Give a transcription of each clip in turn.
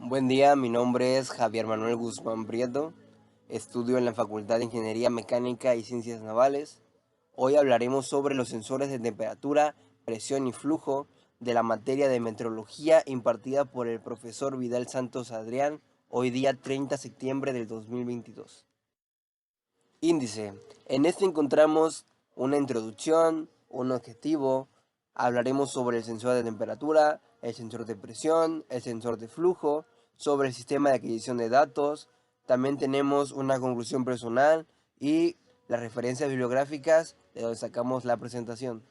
Buen día, mi nombre es Javier Manuel Guzmán Prieto, estudio en la Facultad de Ingeniería Mecánica y Ciencias Navales. Hoy hablaremos sobre los sensores de temperatura, presión y flujo de la materia de meteorología impartida por el profesor Vidal Santos Adrián, hoy día 30 de septiembre del 2022. Índice. En este encontramos una introducción, un objetivo, hablaremos sobre el sensor de temperatura, el sensor de presión, el sensor de flujo, sobre el sistema de adquisición de datos, también tenemos una conclusión personal y las referencias bibliográficas de donde sacamos la presentación.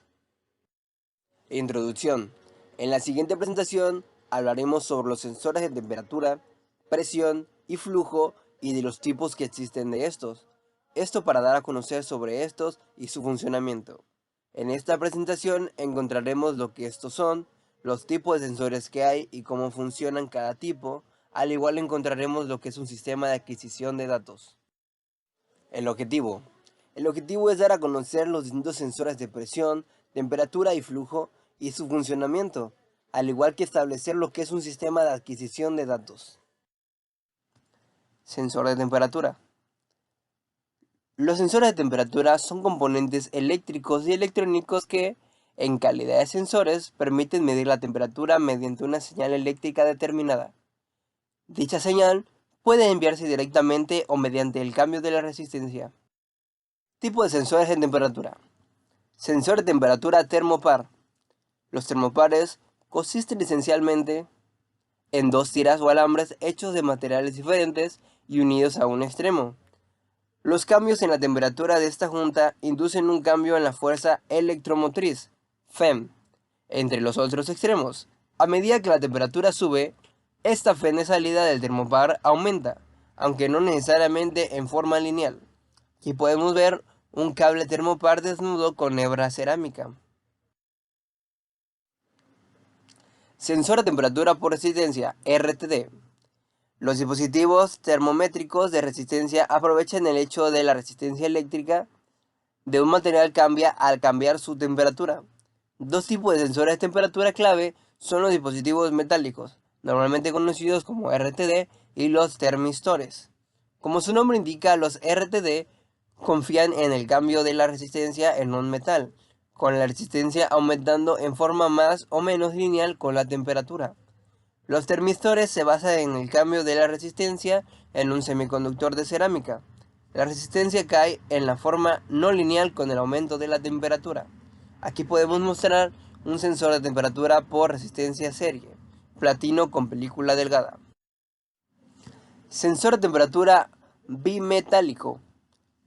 Introducción. En la siguiente presentación hablaremos sobre los sensores de temperatura, presión y flujo y de los tipos que existen de estos. Esto para dar a conocer sobre estos y su funcionamiento. En esta presentación encontraremos lo que estos son, los tipos de sensores que hay y cómo funcionan cada tipo. Al igual encontraremos lo que es un sistema de adquisición de datos. El objetivo. El objetivo es dar a conocer los distintos sensores de presión, temperatura y flujo y su funcionamiento, al igual que establecer lo que es un sistema de adquisición de datos. Sensor de temperatura. Los sensores de temperatura son componentes eléctricos y electrónicos que, en calidad de sensores, permiten medir la temperatura mediante una señal eléctrica determinada. Dicha señal puede enviarse directamente o mediante el cambio de la resistencia. Tipo de sensores de temperatura. Sensor de temperatura termopar. Los termopares consisten esencialmente en dos tiras o alambres hechos de materiales diferentes y unidos a un extremo. Los cambios en la temperatura de esta junta inducen un cambio en la fuerza electromotriz, FEM, entre los otros extremos. A medida que la temperatura sube, esta FEM de salida del termopar aumenta, aunque no necesariamente en forma lineal. Aquí podemos ver un cable termopar desnudo con hebra cerámica. Sensor de temperatura por resistencia, RTD. Los dispositivos termométricos de resistencia aprovechan el hecho de la resistencia eléctrica de un material cambia al cambiar su temperatura. Dos tipos de sensores de temperatura clave son los dispositivos metálicos, normalmente conocidos como RTD, y los termistores. Como su nombre indica, los RTD confían en el cambio de la resistencia en un metal, con la resistencia aumentando en forma más o menos lineal con la temperatura. Los termistores se basan en el cambio de la resistencia en un semiconductor de cerámica. La resistencia cae en la forma no lineal con el aumento de la temperatura. Aquí podemos mostrar un sensor de temperatura por resistencia serie, platino con película delgada. Sensor de temperatura bimetálico.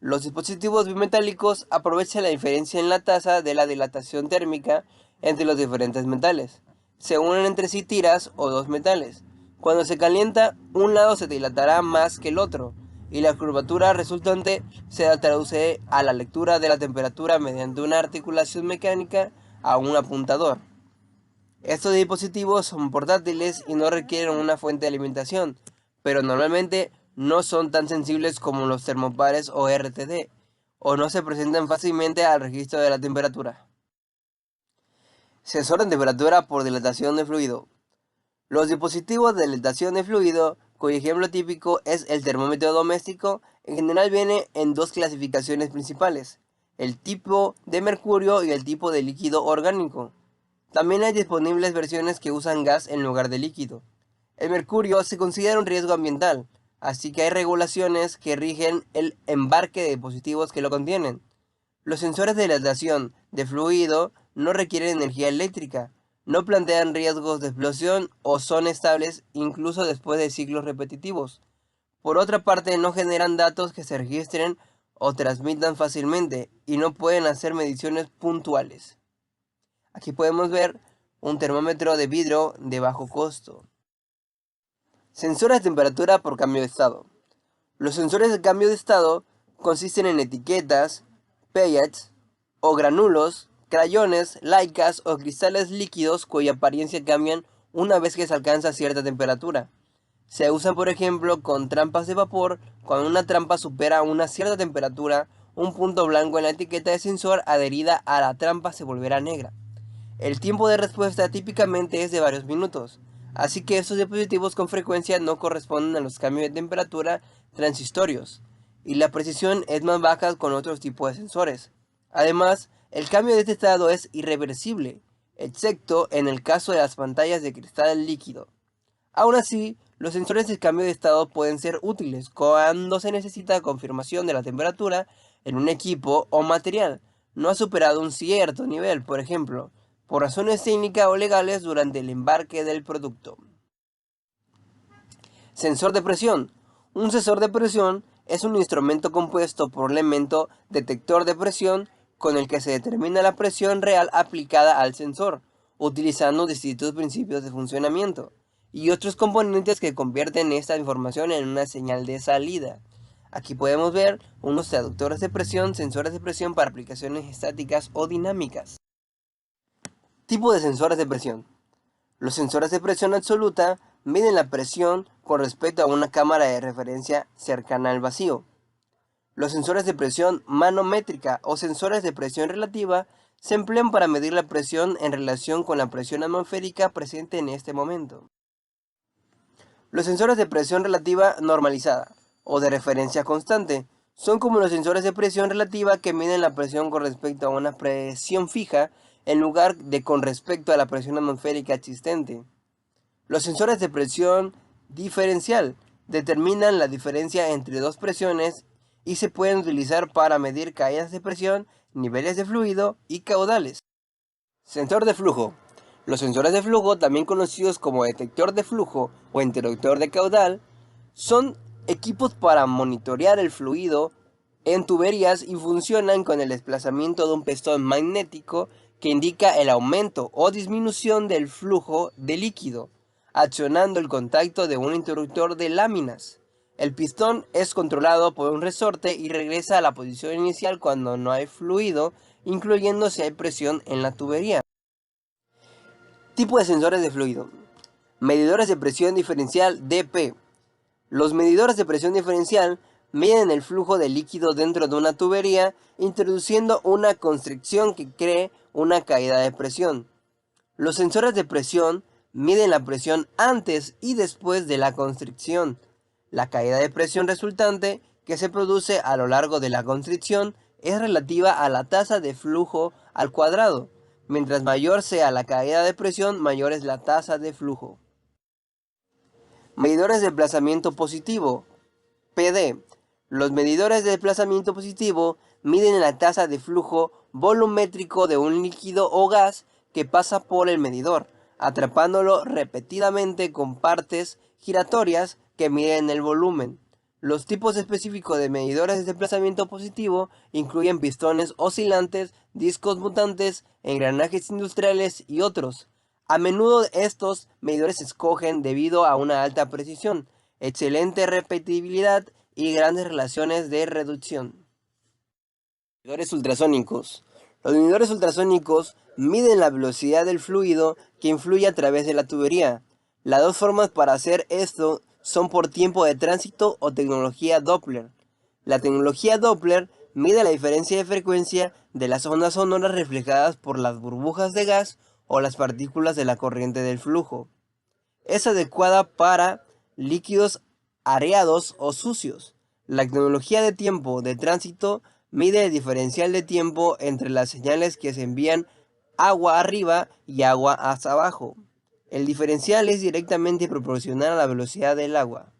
Los dispositivos bimetálicos aprovechan la diferencia en la tasa de la dilatación térmica entre los diferentes metales. Se unen entre sí tiras o dos metales. Cuando se calienta, un lado se dilatará más que el otro, y la curvatura resultante se traduce a la lectura de la temperatura mediante una articulación mecánica a un apuntador. Estos dispositivos son portátiles y no requieren una fuente de alimentación, pero normalmente no son tan sensibles como los termopares o RTD, o no se presentan fácilmente al registro de la temperatura. Sensor de temperatura por dilatación de fluido. Los dispositivos de dilatación de fluido, cuyo ejemplo típico es el termómetro doméstico, en general viene en dos clasificaciones principales, el tipo de mercurio y el tipo de líquido orgánico. También hay disponibles versiones que usan gas en lugar de líquido. El mercurio se considera un riesgo ambiental, así que hay regulaciones que rigen el embarque de dispositivos que lo contienen. Los sensores de dilatación de fluido no requieren energía eléctrica, no plantean riesgos de explosión o son estables incluso después de ciclos repetitivos. Por otra parte, no generan datos que se registren o transmitan fácilmente y no pueden hacer mediciones puntuales. Aquí podemos ver un termómetro de vidrio de bajo costo. Sensores de temperatura por cambio de estado. Los sensores de cambio de estado consisten en etiquetas, pellets o granulos, crayones, laicas o cristales líquidos cuya apariencia cambian una vez que se alcanza cierta temperatura. Se usa por ejemplo con trampas de vapor. Cuando una trampa supera una cierta temperatura, un punto blanco en la etiqueta de sensor adherida a la trampa se volverá negra. El tiempo de respuesta típicamente es de varios minutos, así que estos dispositivos con frecuencia no corresponden a los cambios de temperatura transitorios, y la precisión es más baja con otros tipos de sensores. Además, el cambio de este estado es irreversible, excepto en el caso de las pantallas de cristal líquido. Aún así, los sensores de cambio de estado pueden ser útiles cuando se necesita confirmación de la temperatura en un equipo o material no ha superado un cierto nivel, por ejemplo, por razones técnicas o legales durante el embarque del producto. Sensor de presión. Un sensor de presión es un instrumento compuesto por un elemento detector de presión con el que se determina la presión real aplicada al sensor, utilizando distintos principios de funcionamiento y otros componentes que convierten esta información en una señal de salida. Aquí podemos ver unos traductores de presión, sensores de presión para aplicaciones estáticas o dinámicas. Tipo de sensores de presión. Los sensores de presión absoluta miden la presión con respecto a una cámara de referencia cercana al vacío. Los sensores de presión manométrica o sensores de presión relativa se emplean para medir la presión en relación con la presión atmosférica presente en este momento. Los sensores de presión relativa normalizada o de referencia constante son como los sensores de presión relativa que miden la presión con respecto a una presión fija en lugar de con respecto a la presión atmosférica existente. Los sensores de presión diferencial determinan la diferencia entre dos presiones y se pueden utilizar para medir caídas de presión, niveles de fluido y caudales. Sensor de flujo. Los sensores de flujo, también conocidos como detector de flujo o interruptor de caudal, son equipos para monitorear el fluido en tuberías y funcionan con el desplazamiento de un pistón magnético que indica el aumento o disminución del flujo de líquido, accionando el contacto de un interruptor de láminas. El pistón es controlado por un resorte y regresa a la posición inicial cuando no hay fluido, incluyendo si hay presión en la tubería. Tipo de sensores de fluido. Medidores de presión diferencial DP. Los medidores de presión diferencial miden el flujo de líquido dentro de una tubería, introduciendo una constricción que cree una caída de presión. Los sensores de presión miden la presión antes y después de la constricción. La caída de presión resultante que se produce a lo largo de la constricción es relativa a la tasa de flujo al cuadrado. Mientras mayor sea la caída de presión, mayor es la tasa de flujo. Medidores de desplazamiento positivo, PD. Los medidores de desplazamiento positivo miden la tasa de flujo volumétrico de un líquido o gas que pasa por el medidor, atrapándolo repetidamente con partes giratorias que miden el volumen. Los tipos específicos de medidores de desplazamiento positivo incluyen pistones oscilantes, discos mutantes, engranajes industriales y otros. A menudo estos medidores se escogen debido a una alta precisión, excelente repetibilidad y grandes relaciones de reducción. Medidores ultrasónicos. Los medidores ultrasónicos miden la velocidad del fluido que influye a través de la tubería. Las dos formas para hacer esto son por tiempo de tránsito o tecnología Doppler. La tecnología Doppler mide la diferencia de frecuencia de las ondas sonoras reflejadas por las burbujas de gas o las partículas de la corriente del flujo. Es adecuada para líquidos areados o sucios. La tecnología de tiempo de tránsito mide el diferencial de tiempo entre las señales que se envían agua arriba y agua hacia abajo. El diferencial es directamente proporcional a la velocidad del agua.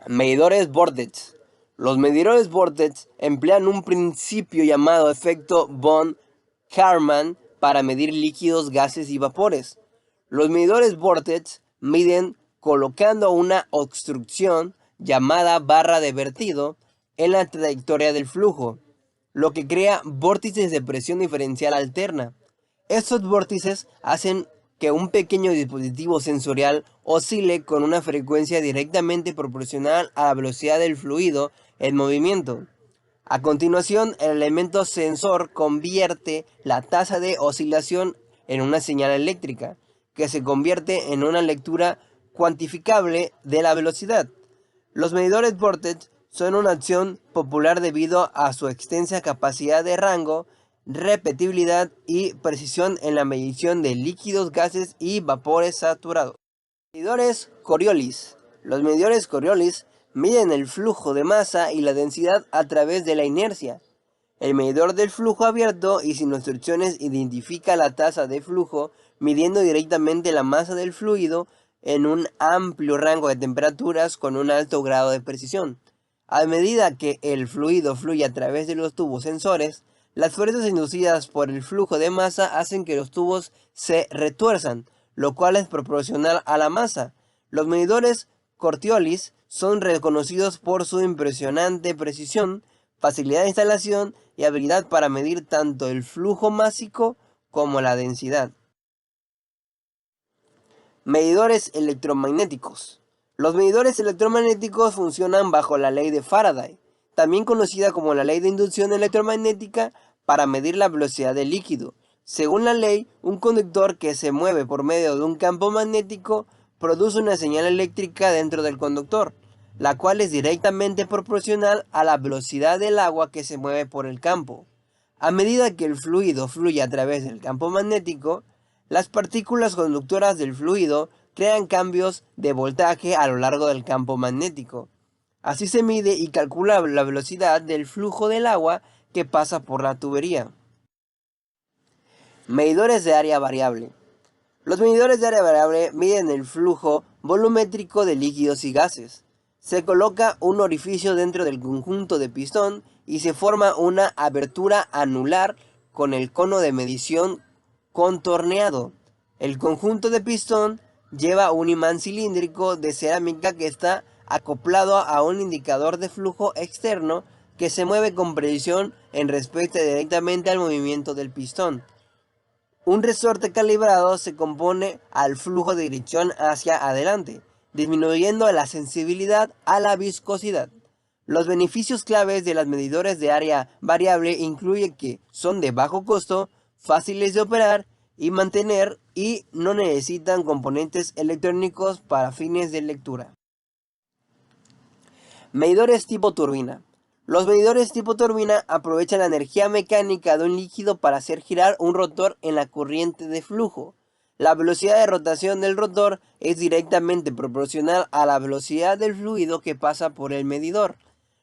Medidores Vortex. Los medidores Vortex emplean un principio llamado efecto von Karman para medir líquidos, gases y vapores. Los medidores Vortex miden colocando una obstrucción llamada barra de vertido en la trayectoria del flujo, lo que crea vórtices de presión diferencial alterna. Estos vórtices hacen que un pequeño dispositivo sensorial oscile con una frecuencia directamente proporcional a la velocidad del fluido en movimiento. A continuación, el elemento sensor convierte la tasa de oscilación en una señal eléctrica, que se convierte en una lectura cuantificable de la velocidad. Los medidores Vortex son una opción popular debido a su extensa capacidad de rango repetibilidad y precisión en la medición de líquidos, gases y vapores saturados. Medidores Coriolis. Los medidores Coriolis miden el flujo de masa y la densidad a través de la inercia. El medidor del flujo abierto y sin instrucciones identifica la tasa de flujo midiendo directamente la masa del fluido en un amplio rango de temperaturas con un alto grado de precisión. A medida que el fluido fluye a través de los tubos sensores, las fuerzas inducidas por el flujo de masa hacen que los tubos se retuerzan, lo cual es proporcional a la masa. Los medidores Coriolis son reconocidos por su impresionante precisión, facilidad de instalación y habilidad para medir tanto el flujo másico como la densidad. Medidores electromagnéticos. Los medidores electromagnéticos funcionan bajo la ley de Faraday, también conocida como la ley de inducción electromagnética, para medir la velocidad del líquido. Según la ley, un conductor que se mueve por medio de un campo magnético produce una señal eléctrica dentro del conductor, la cual es directamente proporcional a la velocidad del agua que se mueve por el campo. A medida que el fluido fluye a través del campo magnético, las partículas conductoras del fluido crean cambios de voltaje a lo largo del campo magnético. Así se mide y calcula la velocidad del flujo del agua que pasa por la tubería. Medidores de área variable. Los medidores de área variable miden el flujo volumétrico de líquidos y gases. Se coloca un orificio dentro del conjunto de pistón y se forma una abertura anular con el cono de medición contorneado. El conjunto de pistón lleva un imán cilíndrico de cerámica que está acoplado a un indicador de flujo externo que se mueve con precisión en respuesta directamente al movimiento del pistón. Un resorte calibrado se compone al flujo de dirección hacia adelante, disminuyendo la sensibilidad a la viscosidad. Los beneficios claves de los medidores de área variable incluyen que son de bajo costo, fáciles de operar y mantener y no necesitan componentes electrónicos para fines de lectura. Medidores tipo turbina. Los medidores tipo turbina aprovechan la energía mecánica de un líquido para hacer girar un rotor en la corriente de flujo. La velocidad de rotación del rotor es directamente proporcional a la velocidad del fluido que pasa por el medidor.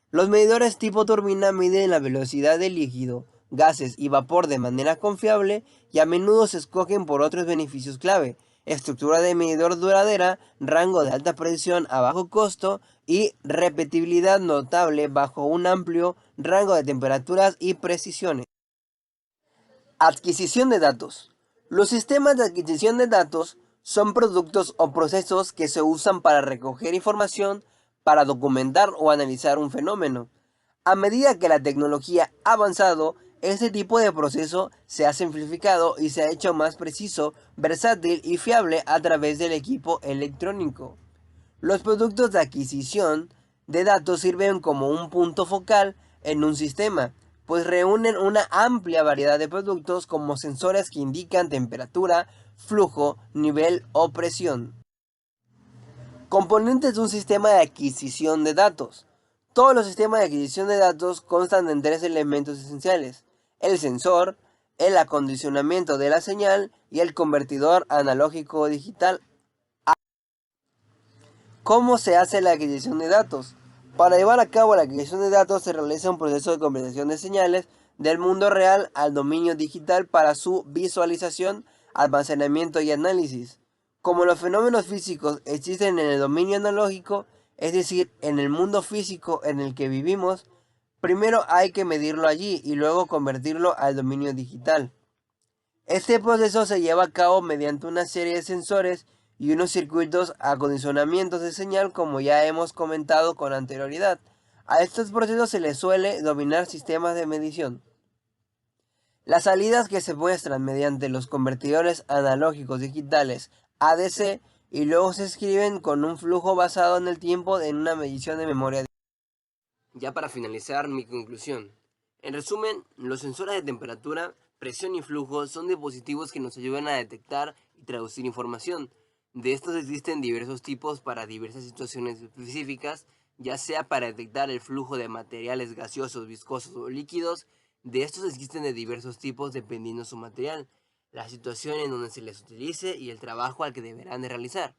Los medidores tipo turbina miden la velocidad del líquido, gases y vapor de manera confiable y a menudo se escogen por otros beneficios clave: estructura de medidor duradera, rango de alta presión a bajo costo y repetibilidad notable bajo un amplio rango de temperaturas y precisiones. Adquisición de datos. Los sistemas de adquisición de datos son productos o procesos que se usan para recoger información, para documentar o analizar un fenómeno. A medida que la tecnología ha avanzado, este tipo de proceso se ha simplificado y se ha hecho más preciso, versátil y fiable a través del equipo electrónico. Los productos de adquisición de datos sirven como un punto focal en un sistema, pues reúnen una amplia variedad de productos como sensores que indican temperatura, flujo, nivel o presión. Componentes de un sistema de adquisición de datos. Todos los sistemas de adquisición de datos constan de tres elementos esenciales: el sensor, el acondicionamiento de la señal y el convertidor analógico digital. ¿Cómo se hace la adquisición de datos? Para llevar a cabo la adquisición de datos se realiza un proceso de conversión de señales del mundo real al dominio digital para su visualización, almacenamiento y análisis. Como los fenómenos físicos existen en el dominio analógico, es decir, en el mundo físico en el que vivimos, primero hay que medirlo allí y luego convertirlo al dominio digital. Este proceso se lleva a cabo mediante una serie de sensores y unos circuitos acondicionamientos de señal, como ya hemos comentado con anterioridad. A estos procesos se les suele denominar sistemas de medición. Las salidas que se muestran mediante los convertidores analógicos digitales ADC y luego se escriben con un flujo basado en el tiempo en una medición de memoria. Ya para finalizar mi conclusión. En resumen, los sensores de temperatura, presión y flujo son dispositivos que nos ayudan a detectar y traducir información. De estos existen diversos tipos para diversas situaciones específicas, ya sea para detectar el flujo de materiales gaseosos, viscosos o líquidos, De estos existen de diversos tipos dependiendo su material, la situación en donde se les utilice y el trabajo al que deberán de realizar.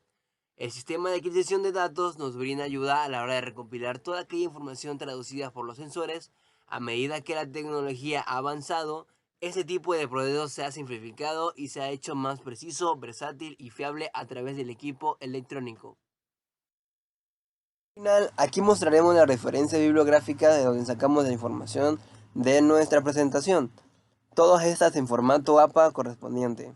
El sistema de adquisición de datos nos brinda ayuda a la hora de recopilar toda aquella información traducida por los sensores. A medida que la tecnología ha avanzado, este tipo de proceso se ha simplificado y se ha hecho más preciso, versátil y fiable a través del equipo electrónico. Al final, aquí mostraremos la referencia bibliográfica de donde sacamos la información de nuestra presentación, todas estas en formato APA correspondiente.